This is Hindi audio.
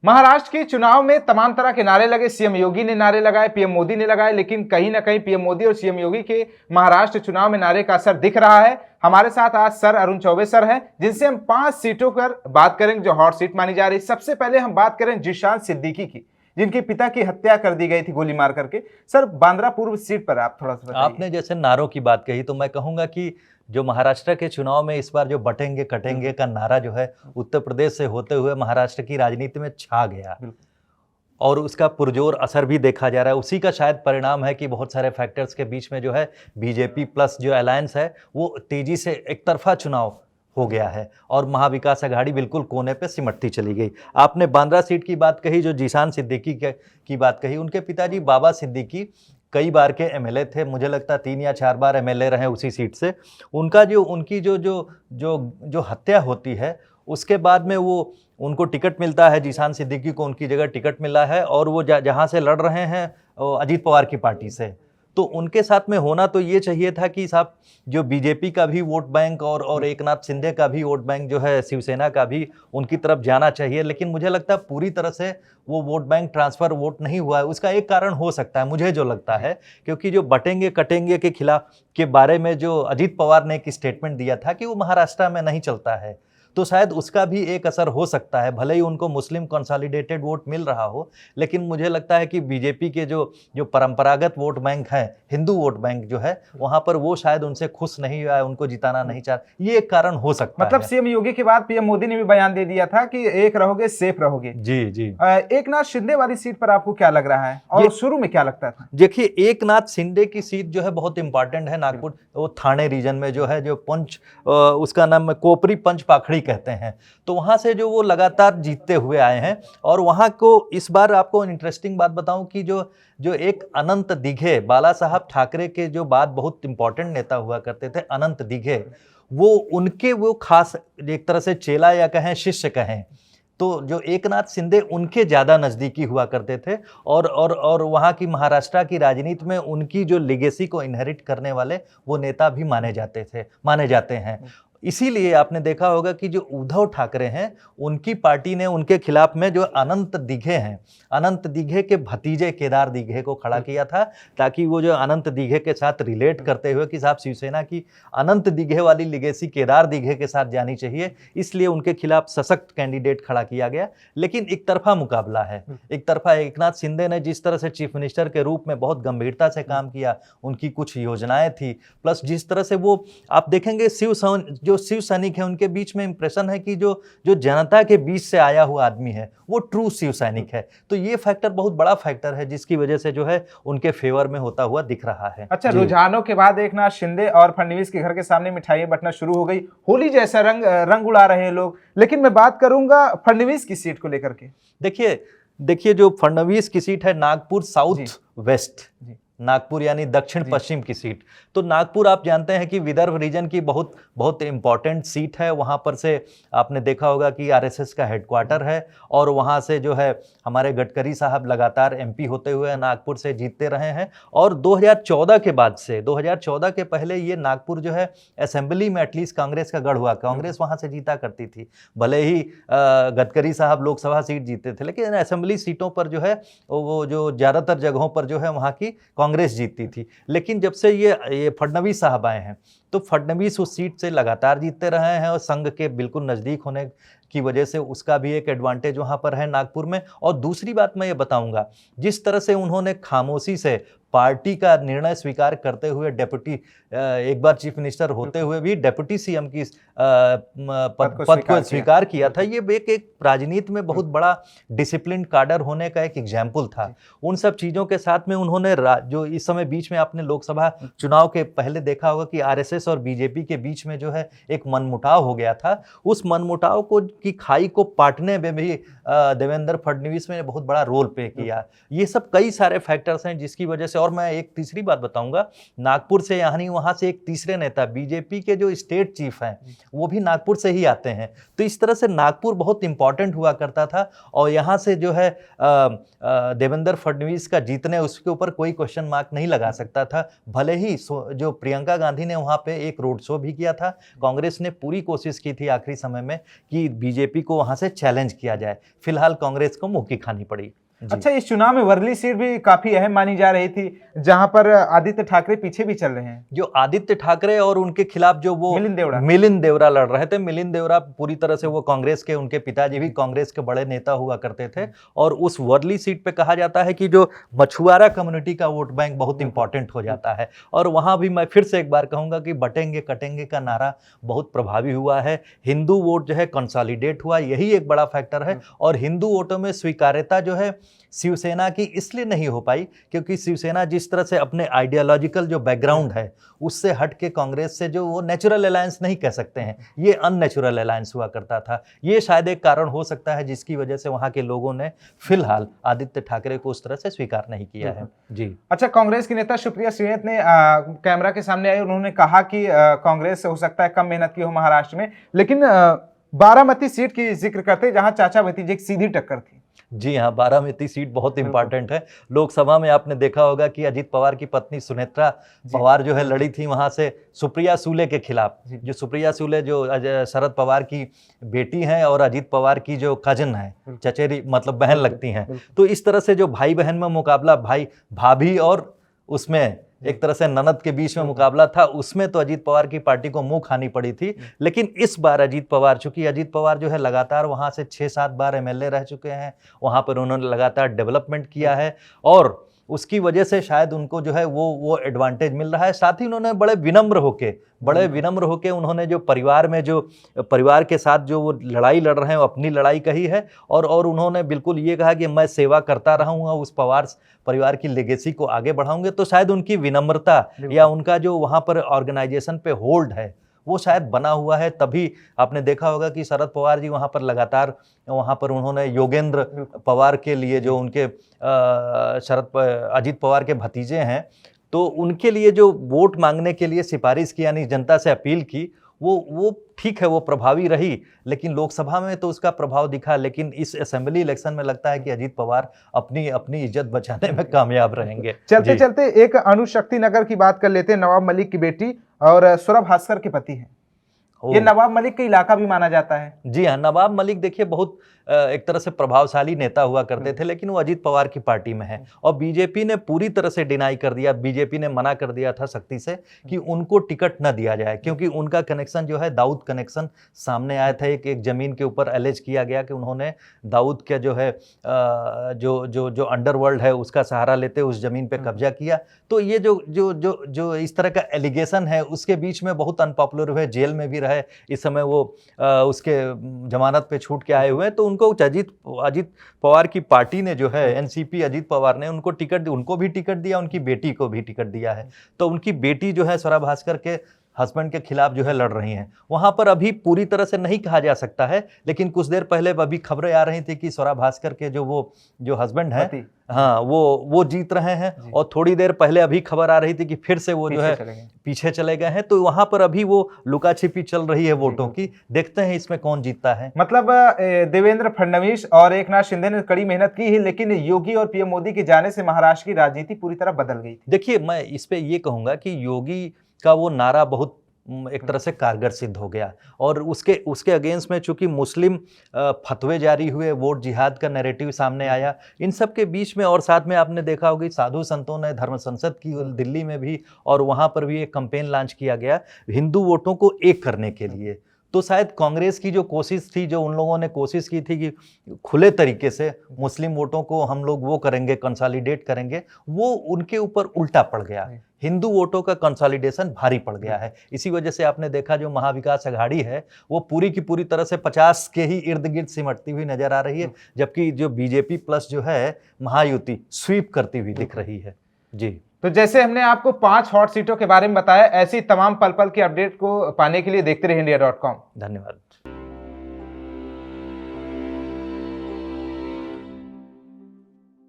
महाराष्ट्र के चुनाव में तमाम तरह के नारे लगे। सीएम योगी ने नारे लगाए, पीएम मोदी ने लगाए, लेकिन कहीं ना कहीं पीएम मोदी और सीएम योगी के महाराष्ट्र चुनाव में नारे का असर दिख रहा है। हमारे साथ आज सर अरुण चौबे सर हैं, जिनसे हम 5 सीटों पर बात करेंगे जो हॉट सीट मानी जा रही। सबसे पहले हम बात करें जिशान सिद्दीकी की, जिनके पिता की हत्या कर दी गई थी गोली मार करके। सर, बांद्रा पूर्व सीट पर आप थोड़ा सा बताइए। आपने जैसे नारों की बात कही तो मैं कहूंगा कि जो महाराष्ट्र के चुनाव में इस बार जो बटेंगे कटेंगे का नारा जो है उत्तर प्रदेश से होते हुए महाराष्ट्र की राजनीति में छा गया और उसका पुरजोर असर भी देखा जा रहा है। उसी का शायद परिणाम है कि बहुत सारे फैक्टर्स के बीच में जो है बीजेपी प्लस जो अलायंस है वो तेजी से एक तरफा चुनाव हो गया है और महाविकास आघाड़ी बिल्कुल कोने पे सिमटती चली गई। आपने बांद्रा सीट की बात कही, जो जिशान सिद्दीकी की बात कही, उनके पिताजी बाबा सिद्दीकी कई बार के एमएलए थे, मुझे लगता है 3 या 4 बार एमएलए रहे उसी सीट से। उनकी जो हत्या होती है उसके बाद में वो उनको टिकट मिलता है, जिशान सिद्दीकी को उनकी जगह टिकट मिला है और वो जहाँ से लड़ रहे हैं अजीत पवार की पार्टी से। तो उनके साथ में होना तो ये चाहिए था कि साहब जो बीजेपी का भी वोट बैंक और एकनाथ शिंदे का भी वोट बैंक जो है शिवसेना का भी उनकी तरफ जाना चाहिए, लेकिन मुझे लगता है पूरी तरह से वो वोट बैंक ट्रांसफर वोट नहीं हुआ है। उसका एक कारण हो सकता है, मुझे जो लगता है, क्योंकि जो बटेंगे कटेंगे के खिलाफ के बारे में जो अजीत पवार ने एक स्टेटमेंट दिया था कि वो महाराष्ट्र में नहीं चलता है, तो शायद उसका भी एक असर हो सकता है। भले ही उनको मुस्लिम कंसोलिडेटेड वोट मिल रहा हो, लेकिन मुझे लगता है कि बीजेपी के जो परंपरागत वोट बैंक है, हिंदू वोट बैंक जो है, वहां पर वो शायद उनसे खुश नहीं हुआ है, उनको जिताना नहीं चाह, ये एक कारण हो सकता है। मतलब सीएम योगी के बाद पीएम मोदी ने भी बयान दे दिया था कि एक रहोगे सेफ रहोगे। जी जी। एकनाथ शिंदे वाली सीट पर आपको क्या लग रहा है और शुरू में क्या लगता था? देखिए, एकनाथ शिंदे की सीट जो है बहुत इंपॉर्टेंट है। नागपुर वो थाने रीजन में जो है, जो पंच उसका नाम कोपरी पंच पाखड़ी कहते हैं, तो वहां से जो वो लगातार जीतते हुए आए हैं। और वहां को इस बार आपको इंटरेस्टिंग बात बताऊं कि जो एक अनंत दिघे, बाला साहब ठाकरे के जो बाद बहुत इंपॉर्टेंट नेता हुआ करते थे, अनंत दिघे, वो उनके वो खास एक तरह से चेला या कहें शिष्य कहें, तो जो एकनाथ शिंदे उनके ज़्यादा नज़दीकी हुआ करते थे और वहाँ की महाराष्ट्र की राजनीति में उनकी जो लेगेसी को इनहेरिट करने वाले वो नेता भी माने जाते हैं। इसीलिए आपने देखा होगा कि जो उद्धव ठाकरे हैं उनकी पार्टी ने उनके खिलाफ में जो अनंत दिघे हैं, अनंत दिघे के भतीजे केदार दिघे को खड़ा किया था, ताकि वो जो अनंत दिघे के साथ रिलेट करते हुए कि साहब शिवसेना की अनंत दिघे वाली लिगेसी केदार दिघे के साथ जानी चाहिए, इसलिए उनके खिलाफ सशक्त कैंडिडेट खड़ा किया गया। लेकिन एक तरफा मुकाबला है। एक तरफा एकनाथ शिंदे ने जिस तरह से चीफ मिनिस्टर के रूप में बहुत गंभीरता से काम किया, उनकी कुछ योजनाएं थी, प्लस जिस तरह से वो आप देखेंगे जो शिव सैनिक है उनके बीच में इंप्रेशन है कि जो जनता के बीच से आया हुआ आदमी है वो ट्रू शिव सैनिक है। तो ये फैक्टर बहुत बड़ा फैक्टर है जिसकी वजह से जो है उनके फेवर में होता हुआ दिख रहा है। अच्छा, रुझानों के बाद एकनाथ शिंदे और फडणवीस के घर के सामने मिठाइयां बंटना शुरू हो गई, होली जैसा रंग उड़ा रहे हैं लोग। लेकिन मैं बात करूंगा फडणवीस की सीट को लेकर के। देखिए जो फडणवीस की सीट है नागपुर साउथ वेस्ट, नागपुर यानी दक्षिण पश्चिम की सीट। तो नागपुर आप जानते हैं कि विदर्भ रीजन की बहुत बहुत इंपॉर्टेंट सीट है। वहाँ पर से आपने देखा होगा कि आरएसएस का हेडक्वार्टर है और वहाँ से जो है हमारे गडकरी साहब लगातार एमपी होते हुए नागपुर से जीतते रहे हैं। और 2014 के बाद से, 2014 के पहले ये नागपुर जो है असेंबली में एटलीस्ट कांग्रेस का गढ़ हुआ, कांग्रेस वहाँ से जीता करती थी। भले ही गडकरी साहब लोकसभा सीट जीतते थे, लेकिन असेंबली सीटों पर जो है वो जो ज़्यादातर जगहों पर जो है वहाँ की कांग्रेस जीतती थी। लेकिन जब से ये फडणवीस साहब आए हैं तो फडणवीस उस सीट से लगातार जीतते रहे हैं और संघ के बिल्कुल नज़दीक होने की वजह से उसका भी एक एडवांटेज वहाँ पर है नागपुर में। और दूसरी बात मैं ये बताऊंगा, जिस तरह से उन्होंने खामोशी से पार्टी का निर्णय स्वीकार करते हुए डेप्यूटी, एक बार चीफ मिनिस्टर होते हुए भी डेप्यूटी सीएम की पद को स्वीकार किया था, ये एक राजनीति में बहुत बड़ा डिसिप्लिन काडर होने का एक एग्जाम्पल था। उन सब चीज़ों के साथ में उन्होंने जो इस समय बीच में आपने लोकसभा चुनाव के पहले देखा होगा कि आरएसएस और बीजेपी के बीच में जो है एक मनमुटाव हो गया था, उस मनमुटाव की खाई को पाटने में भी देवेंद्र फडणवीस ने बहुत बड़ा रोल प्ले किया। ये सब कई सारे फैक्टर्स हैं जिसकी वजह से। और मैं एक तीसरी बात बताऊंगा, नागपुर से यानी वहां से एक तीसरे नेता बीजेपी के जो स्टेट चीफ हैं वो भी नागपुर से ही आते हैं। तो इस तरह से नागपुर बहुत इंपॉर्टेंट हुआ करता था और यहाँ से जो है देवेंद्र फडणवीस का जीतने उसके ऊपर कोई क्वेश्चन मार्क नहीं लगा सकता था। भले ही जो प्रियंका गांधी ने वहाँ पे एक रोड शो भी किया था, कांग्रेस ने पूरी कोशिश की थी आखिरी समय में कि बीजेपी को वहां से चैलेंज किया जाए। फिलहाल कांग्रेस को मुंह की खानी पड़ी। अच्छा, इस चुनाव में वर्ली सीट भी काफी अहम मानी जा रही थी, जहां पर आदित्य ठाकरे पीछे भी चल रहे हैं। जो आदित्य ठाकरे और उनके खिलाफ जो वो मिलिंद देवरा लड़ रहे थे। मिलिंद देवरा पूरी तरह से वो कांग्रेस के, उनके पिताजी भी कांग्रेस के बड़े नेता हुआ करते थे। और उस वर्ली सीट पे कहा जाता है कि जो मछुआरा कम्युनिटी का वोट बैंक बहुत इंपॉर्टेंट हो जाता है। और वहां भी मैं फिर से एक बार कहूंगा कि बटेंगे कटेंगे का नारा बहुत प्रभावी हुआ है। हिंदू वोट जो है कंसोलिडेट हुआ, यही एक बड़ा फैक्टर है। और हिंदू वोटों में स्वीकार्यता जो है शिवसेना की इसलिए नहीं हो पाई क्योंकि शिवसेना जिस तरह से अपने आइडियोलॉजिकल जो बैकग्राउंड है उससे हट के कांग्रेस से जो वो नेचुरल अलायंस नहीं कह सकते हैं, ये अननेचुरल अलायंस हुआ करता था। ये शायद एक कारण हो सकता है जिसकी वजह से वहां के लोगों ने फिलहाल आदित्य ठाकरे को उस तरह से स्वीकार नहीं किया है। जी। अच्छा, कांग्रेस की नेता सुप्रिया श्रीनेत ने कैमरा के सामने आई, उन्होंने कहा कि कांग्रेस हो सकता है कम मेहनत की हो महाराष्ट्र में, लेकिन बारामती सीट की जिक्र करते जहां चाचा भतीजे की सीधी टक्कर थी। जी हाँ, बारामती सीट बहुत इंपॉर्टेंट है। लोकसभा में आपने देखा होगा कि अजीत पवार की पत्नी सुनेत्रा पवार जो है लड़ी थी वहां से सुप्रिया सूले के खिलाफ। जो सुप्रिया सूले जो शरद पवार की बेटी हैं और अजीत पवार की जो कजन है, चचेरी मतलब बहन लगती हैं। तो इस तरह से जो भाई बहन में मुकाबला, भाई भाभी और उसमें एक तरह से ननद के बीच में मुकाबला था, उसमें तो अजीत पवार की पार्टी को मुंह खानी पड़ी थी। लेकिन इस बार अजीत पवार, चूंकि अजीत पवार जो है लगातार वहां से 6-7 बार एमएलए रह चुके हैं, वहां पर उन्होंने लगातार डेवलपमेंट किया है और उसकी वजह से शायद उनको जो है वो एडवांटेज मिल रहा है। साथ ही उन्होंने बड़े विनम्र होके उन्होंने जो परिवार में जो परिवार के साथ जो वो लड़ाई लड़ रहे हैं, अपनी लड़ाई कही है और उन्होंने बिल्कुल ये कहा कि मैं सेवा करता रहूँगा, उस पवार परिवार की लेगेसी को आगे बढ़ाऊंगे। तो शायद उनकी विनम्रता या उनका जो वहाँ पर ऑर्गेनाइजेशन पे होल्ड है वो शायद बना हुआ है। तभी आपने देखा होगा कि शरद पवार जी वहाँ पर लगातार उन्होंने योगेंद्र पवार के लिए, जो उनके अजीत पवार के भतीजे हैं, तो उनके लिए जो वोट मांगने के लिए सिफारिश की, यानी जनता से अपील की, वो ठीक है, वो प्रभावी रही। लेकिन लोकसभा में तो उसका प्रभाव दिखा, लेकिन इस असेंबली इलेक्शन में लगता है कि अजीत पवार अपनी इज्जत बचाने में कामयाब रहेंगे। चलते चलते एक अणुशक्ति नगर की बात कर लेते हैं। नवाब मलिक की बेटी और सौरभ भास्कर के पति हैं। ये नवाब मलिक का इलाका भी माना जाता है। जी हाँ, नवाब मलिक देखिए बहुत एक तरह से प्रभावशाली नेता हुआ करते थे, लेकिन वो अजीत पवार की पार्टी में है और बीजेपी ने पूरी तरह से डिनाई कर दिया। बीजेपी ने मना कर दिया था सख्ती से कि उनको टिकट न दिया जाए, क्योंकि उनका कनेक्शन जो है दाऊद कनेक्शन सामने आया था। एक जमीन के ऊपर एलेज किया गया कि उन्होंने दाऊद के जो है जो अंडरवर्ल्ड है उसका सहारा लेते उस जमीन पे कब्जा किया। तो ये जो इस तरह का एलिगेशन है उसके बीच में बहुत अनपॉपुलर हुए, जेल में भी रहे। इस समय वो उसके जमानत पे छूट के आए हुए हैं। तो उनको अजीत पवार की पार्टी ने जो है एनसीपी अजीत पवार ने उनको भी टिकट दिया, उनकी बेटी को भी टिकट दिया है। तो उनकी बेटी जो है सौरभ भास्कर के हस्बैंड के खिलाफ जो है लड़ रही हैं। वहां पर अभी पूरी तरह से नहीं कहा जा सकता है, लेकिन कुछ देर पहले अभी खबरें आ रही थी कि सौरभ भास्कर के जो हस्बैंड है, हाँ, वो जीत रहे हैं। और थोड़ी देर पहले अभी खबर आ रही थी कि फिर से वो जो है पीछे चले गए हैं। तो वहां पर अभी वो लुका छिपी चल रही है वोटों की। देखते हैं इसमें कौन जीतता है। मतलब देवेंद्र फडणवीस और एकनाथ शिंदे ने कड़ी मेहनत की है, लेकिन योगी और पीएम मोदी के जाने से महाराष्ट्र की राजनीति पूरी तरह बदल गई थी। देखिए, मैं इस पे ये कहूंगा कि योगी का वो नारा बहुत एक तरह से कारगर सिद्ध हो गया और उसके अगेंस्ट में चूंकि मुस्लिम फतवे जारी हुए, वोट जिहाद का नैरेटिव सामने आया, इन सब के बीच में। और साथ में आपने देखा होगा साधु संतों ने धर्म संसद की दिल्ली में भी, और वहां पर भी एक कैंपेन लॉन्च किया गया हिंदू वोटों को एक करने के लिए। तो शायद कांग्रेस की जो कोशिश थी, जो उन लोगों ने कोशिश की थी कि खुले तरीके से मुस्लिम वोटों को हम लोग वो करेंगे, कंसोलिडेट करेंगे, वो उनके ऊपर उल्टा पड़ गया। हिंदू वोटों का कंसोलिडेशन भारी पड़ गया है। इसी वजह से आपने देखा जो महाविकास आघाड़ी है वो पूरी की पूरी तरह से 50 के ही इर्द गिर्द सिमटती हुई नजर आ रही है, जबकि जो बीजेपी प्लस जो है महायुति स्वीप करती हुई दिख रही है। जी, तो जैसे हमने आपको 5 हॉट सीटों के बारे में बताया, ऐसी तमाम पल पल की अपडेट को पाने के लिए देखते रहिए इंडिया.com। धन्यवाद।